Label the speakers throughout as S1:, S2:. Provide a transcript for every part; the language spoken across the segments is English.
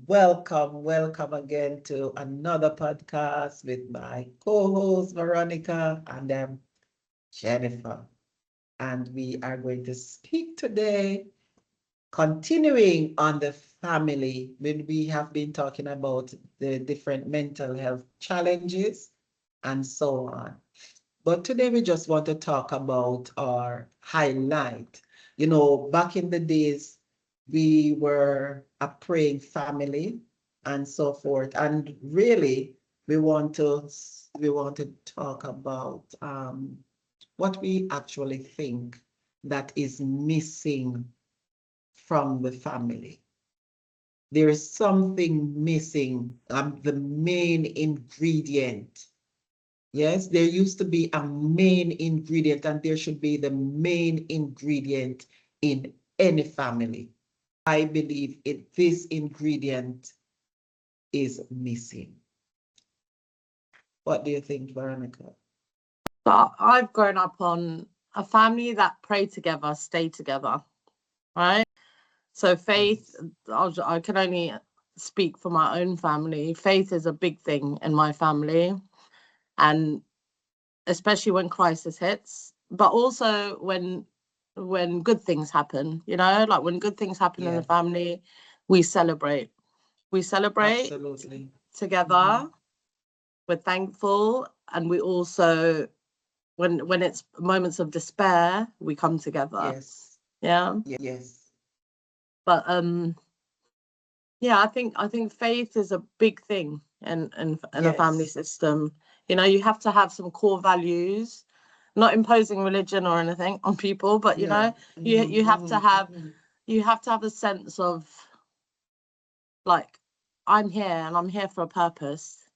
S1: Welcome again to another podcast with my co-host Veronica and Jennifer. And we are going to speak today, continuing on the family when we have been talking about the different mental health challenges and so on. But today we just want to talk about our highlight. Back in the days, we were a praying family and so forth. And really, we want to we want to talk about what we actually think that is missing from the family. There is something missing, the main ingredient. Yes, there used to be a main ingredient, and there should be the main ingredient in any family. I believe this ingredient is missing. What do you think, Veronica?
S2: But I've grown up on a family that pray together, stay together, right? So faith,
S1: Yes.
S2: I can only speak for my own family. Faith is a big thing in my family, and especially when crisis hits, but also when good things happen, like when good things happen in the
S1: Yeah,
S2: family, we celebrate. We celebrate
S1: absolutely.
S2: together.
S1: Mhm.
S2: We're thankful, and we also when it's moments of despair, we come together.
S1: Yes,
S2: Yeah.
S1: yes,
S2: But yeah, I think faith is a big thing in a family
S1: yes.
S2: system. You have to have some core values, not imposing religion or anything on people, but
S1: Yeah.
S2: you have to have
S1: Mhm.
S2: a sense of, like, I'm here and I'm here for a purpose.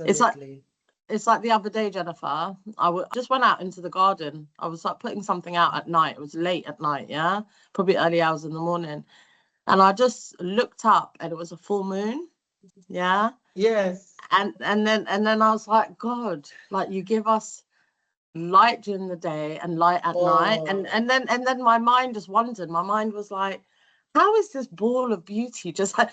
S2: It's like
S1: Absolutely.
S2: it's like the other day, Jennifer. Just went out into the garden. I was like putting something out at night. It was late at night, yeah, probably early hours in the morning, and I just looked up and it was a full moon, yeah,
S1: Yes.
S2: and then I was like, God, like, you give us light during the day and light at night, and
S1: Oh,
S2: and then and then my mind just wandered. My mind was like, how is this ball of beauty just like,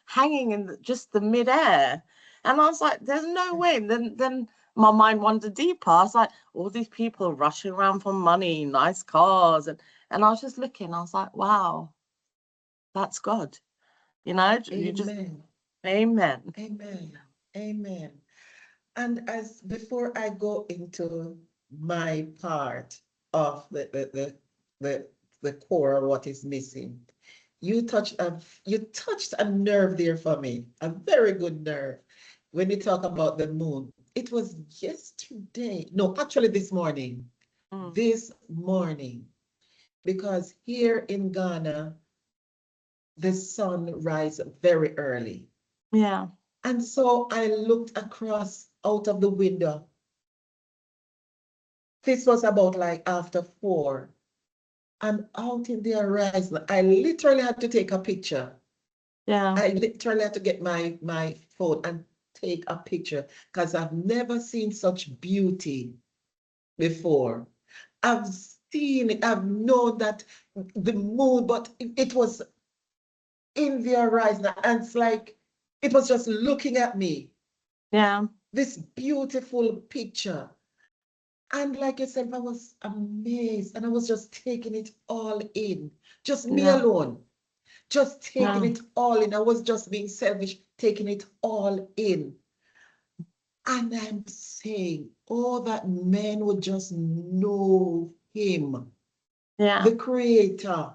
S2: hanging in just the midair? And I was like, there's no way. Then my mind wandered deeper. I was like, all these people rushing around for money, nice cars, and I was just looking. I was like, wow, that's God. You just,
S1: amen.
S2: amen.
S1: Amen. Amen. And as before I go into my part of the the core of what is missing, you touched a nerve there for me, a very good nerve. When you talk about the moon, it was yesterday. No, actually this morning.
S2: Mm,
S1: This morning, because here in Ghana, the sun rises very early.
S2: yeah,
S1: And so I looked across out of the window. This was about like after 4. And out in the horizon, I literally had to take a picture.
S2: yeah,
S1: I literally had to get my phone and take a picture because I've never seen such beauty before. I've seen it, I've known that the moon, but it was in the horizon, and it's like it was just looking at me.
S2: yeah,
S1: This beautiful picture. And like I said, I was amazed and I was just taking it all in. Just me
S2: yeah,
S1: alone, just taking
S2: yeah.
S1: it all in. I was just being selfish, taking it all in. And I'm saying, oh, that man would just know him,
S2: Yeah.
S1: the creator,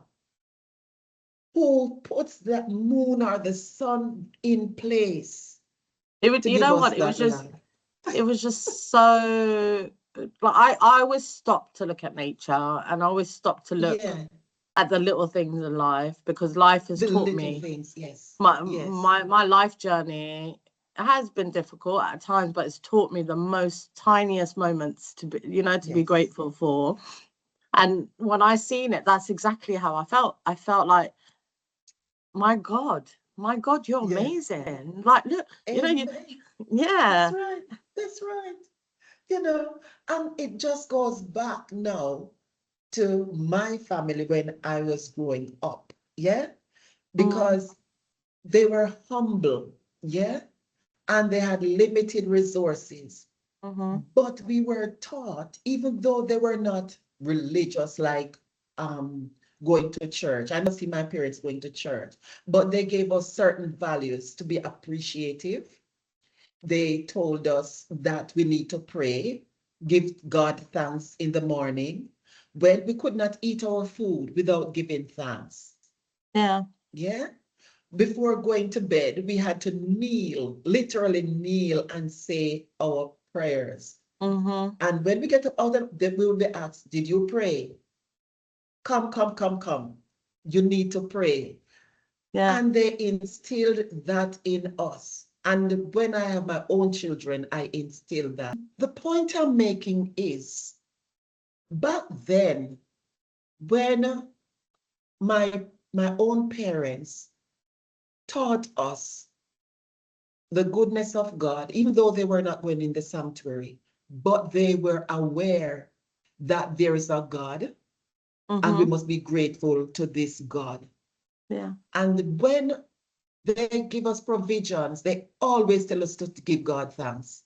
S1: who puts that moon or the sun in place
S2: It would,
S1: to
S2: you
S1: give
S2: know
S1: us
S2: what?
S1: that life.
S2: It was just so, like, I always stop to look at nature, and I always stop to look
S1: Yeah,
S2: at the little things in life, because life has
S1: the
S2: taught
S1: little
S2: me,
S1: things. Yes,
S2: my
S1: yes,
S2: my my life journey has been difficult at times, but it's taught me the most tiniest moments to be
S1: yes.
S2: grateful for. And when I seen it, that's exactly how I felt. I felt like, my God, you're
S1: Yeah.
S2: amazing. Like, look,
S1: Amen. That's
S2: yeah,
S1: right. That's right. You know, and it just goes back now to my family when I was growing up. Yeah.
S2: mm,
S1: Because they were humble, yeah, and they had limited resources.
S2: Mm-hmm.
S1: But we were taught, even though they were not religious, like going to church. I never see my parents going to church, but they gave us certain values to be appreciative. They told us that we need to pray, give God thanks in the morning. Well, we could not eat our food without giving thanks.
S2: Yeah.
S1: Yeah. Before going to bed, we had to kneel, literally kneel and say our prayers.
S2: Mm-hmm.
S1: And when we get out of them, we will be asked, did you pray? Come, come, come, come. You need to pray.
S2: Yeah.
S1: And they instilled that in us. And when I have my own children, I instill that. The point I'm making is back then, when my my own parents taught us the goodness of God, even though they were not going in the sanctuary, but they were aware that there is a God and we
S2: Mm-hmm.
S1: must be grateful to this God.
S2: Yeah.
S1: And when they give us provisions, they always tell us to give God thanks.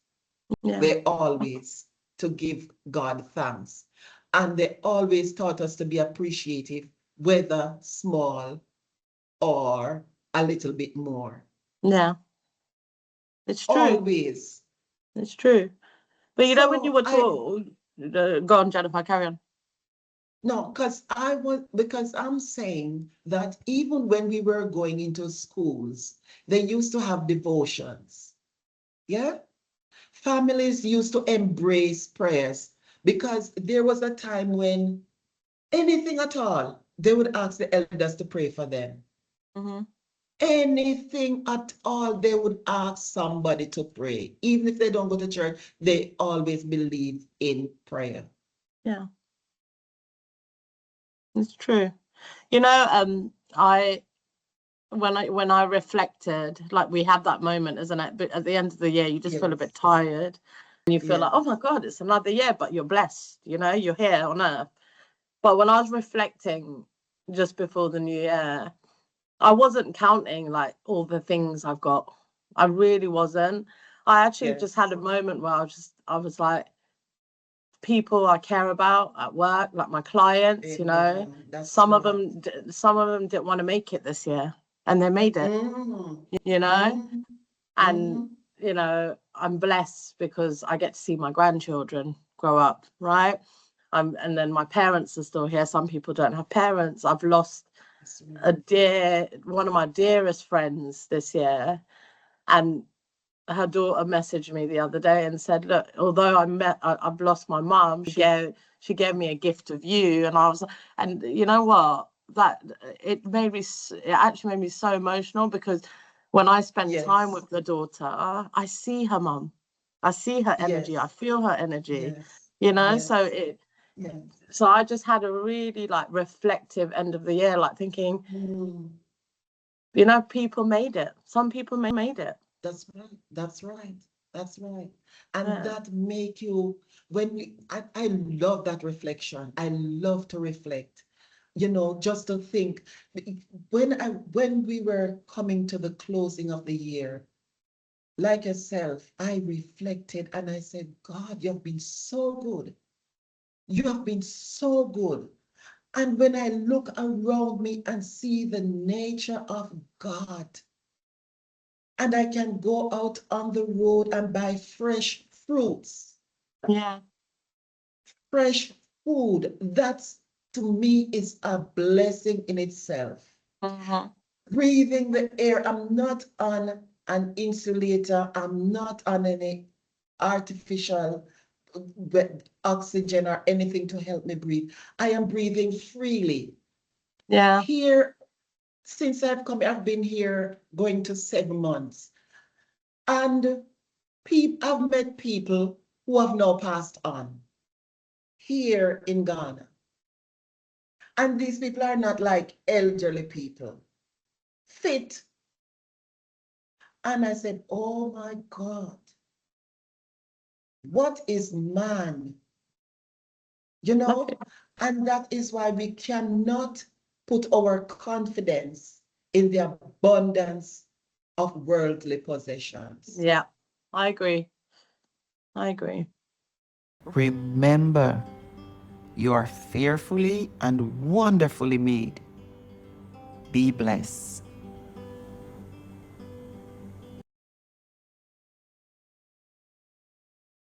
S2: Yeah.
S1: They always to give God thanks. And they always taught us to be appreciative, whether small or a little bit more.
S2: Yeah. It's true.
S1: Always.
S2: It's true. But you know, when you
S1: So
S2: were taught, go on, Jennifer, carry on.
S1: no, because I'm saying that even when we were going into schools, they used to have devotions. Yeah. Families used to embrace prayers because there was a time when anything at all, they would ask the elders to pray for them.
S2: Mm-hmm.
S1: Anything at all, they would ask somebody to pray. Even if they don't go to church, they always believe in prayer.
S2: Yeah, it's true. You know, I when I reflected, like we had that moment, isn't it? But at the end of the year, you just feel a bit
S1: Yes,
S2: tired, and you feel like, oh
S1: yes,
S2: my God, it's another year, but you're blessed. You know, you're here on earth. But when I was reflecting just before the new year, I wasn't counting like all the things I've got. I really wasn't. I actually just had
S1: yes.
S2: a moment where I was like, people I care about at work, like my clients, you know,
S1: Amen. That's right.
S2: some of them didn't want to make it this year, and they made it,
S1: Mm,
S2: you know,
S1: mm,
S2: and
S1: mm.
S2: you know, I'm blessed because I get to see my grandchildren grow up, right? And then my parents are still here. Some people don't have parents. I've lost
S1: That's right.
S2: one of my dearest friends this year, and her daughter messaged me the other day and said, "Look, although I've lost my mum, she gave me a gift of you." And I was, and you know what? That it actually made me so emotional because when I spend time
S1: Yes,
S2: with the daughter, I see her mum, I see her energy, I
S1: yes,
S2: feel her energy,
S1: yes,
S2: you know.
S1: yes, yes.
S2: So I just had a really like reflective end of the year, like thinking,
S1: Mm.
S2: you know, people made it. Some people made it.
S1: That's right. That's right. That's right. And
S2: Yeah.
S1: that make you I love that reflection. I love to reflect. Just to think when we were coming to the closing of the year, like yourself, I reflected and I said, God, you have been so good. You have been so good. And when I look around me and see the nature of God, and I can go out on the road and buy fresh fruits,
S2: Yeah.
S1: fresh food. That's to me is a blessing in itself.
S2: Mm-hmm.
S1: Breathing the air, I'm not on an insulator, I'm not on any artificial oxygen or anything to help me breathe. I am breathing freely.
S2: Yeah.
S1: Here, since I've been here going to 7 months. And I've met people who have now passed on here in Ghana. And these people are not like elderly people, fit. And I said, oh my God, what is man? You
S2: Okay.
S1: know? And that is why we cannot put our confidence in the abundance of worldly possessions.
S2: Yeah, I agree. I agree.
S3: Remember, you are fearfully and wonderfully made. Be blessed.